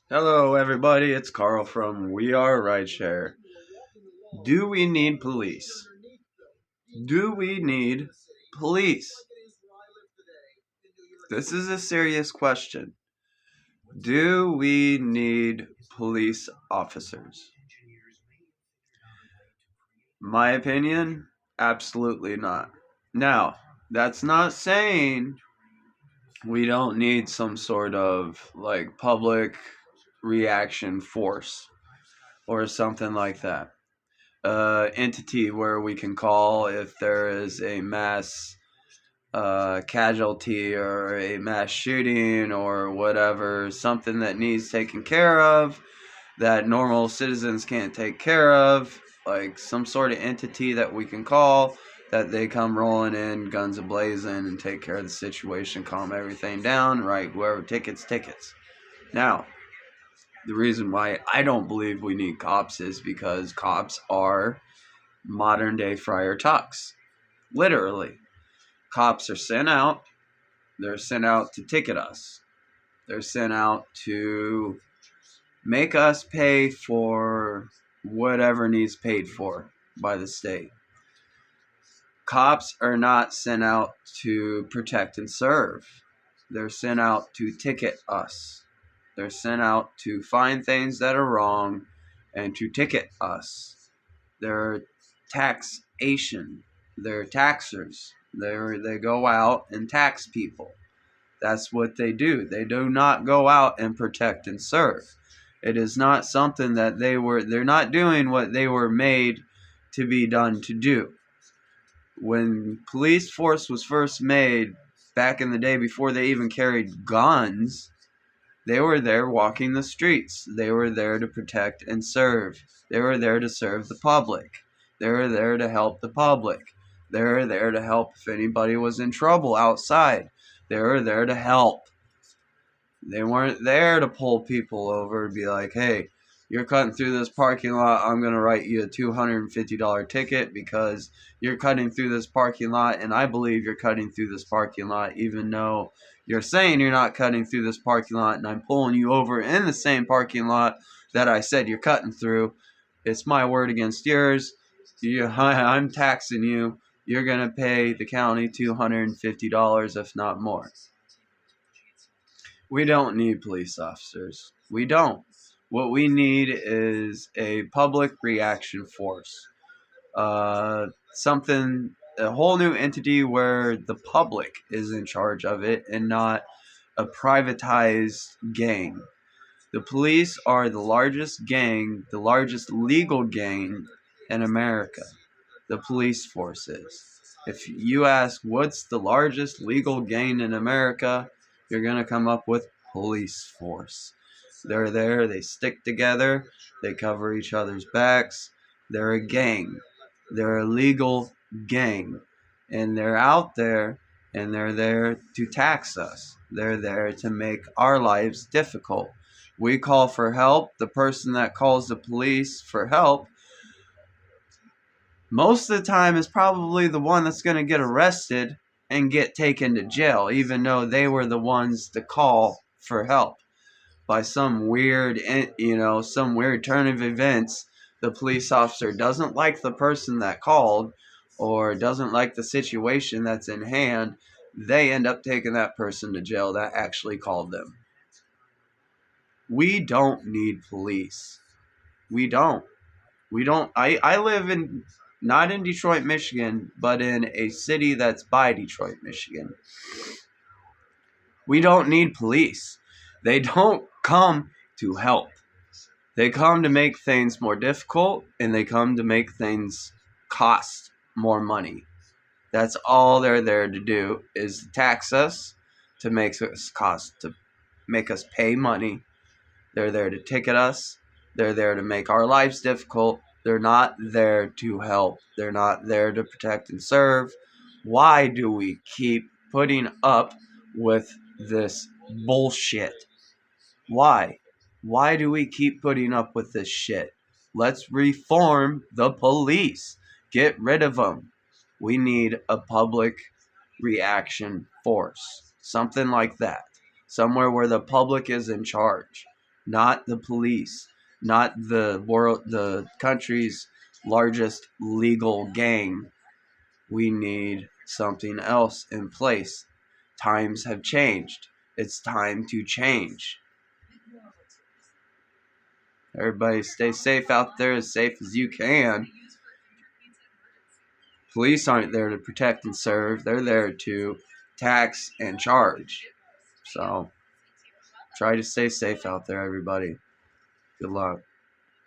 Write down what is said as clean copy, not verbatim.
Hello, everybody. It's Carl from We Are Rideshare. Do we need police? Do we need police? This is a serious question. Do we need police officers? My opinion, absolutely not. Now, that's not saying we don't need some sort of public reaction force or something like that. Entity where we can call if there is a mass casualty or a mass shooting or whatever, something that needs taken care of that normal citizens can't take care of, like some sort of entity that we can call that they come rolling in, guns ablazing, and take care of the situation, calm everything down, right? Whoever tickets. Now, the reason why I don't believe we need cops is because cops are modern day Friar Tucks. Literally. Cops are sent out. They're sent out to ticket us. They're sent out to make us pay for whatever needs paid for by the state. Cops are not sent out to protect and serve. They're sent out to ticket us. They're sent out to find things that are wrong and to ticket us. They're taxation. They're taxers. They go out and tax people. That's what they do. They do not go out and protect and serve. It is not something that they're not doing what they were made to be done to do. When police force was first made back in the day before they even carried guns, they were there walking the streets. They were there to protect and serve. They were there to serve the public. They were there to help the public. They were there to help if anybody was in trouble outside. They were there to help. They weren't there to pull people over and be like, hey, you're cutting through this parking lot. I'm going to write you a $250 ticket because you're cutting through this parking lot, and I believe you're cutting through this parking lot, even though you're saying you're not cutting through this parking lot, and I'm pulling you over in the same parking lot that I said you're cutting through. It's my word against yours. I'm taxing you. You're going to pay the county $250, if not more. We don't need police officers. We don't. What we need is a public reaction force. Something, a whole new entity where the public is in charge of it and not a privatized gang. The police are the largest gang, the largest legal gang in America. The police force is. If you ask what's the largest legal gang in America, you're going to come up with police force. They're there, they stick together, they cover each other's backs. They're a gang. They're a legal gang. And they're out there and they're there to tax us. They're there to make our lives difficult. We call for help. The person that calls the police for help most of the time is probably the one that's going to get arrested and get taken to jail, even though they were the ones to call for help. By some weird, some weird turn of events, the police officer doesn't like the person that called or doesn't like the situation that's in hand. They end up taking that person to jail that actually called them. We don't need police. We don't. We don't. I live in, not in Detroit, Michigan, but in a city that's by Detroit, Michigan. We don't need police. They don't come to help. They come to make things more difficult, and they come to make things cost more money. That's all they're there to do, is to tax us, to make us pay money. They're there to ticket us. They're there to make our lives difficult. They're not there to help. They're not there to protect and serve. Why do we keep putting up with this bullshit? Why? Why do we keep putting up with this shit? Let's reform the police. Get rid of them. We need a public reaction force. Something like that. Somewhere where the public is in charge. not the police, not the country's largest legal gang. We need something else in place. Times have changed. It's time to change. Everybody stay safe out there, as safe as you can. Police aren't there to protect and serve. They're there to tax and charge. So try to stay safe out there, everybody. Good luck.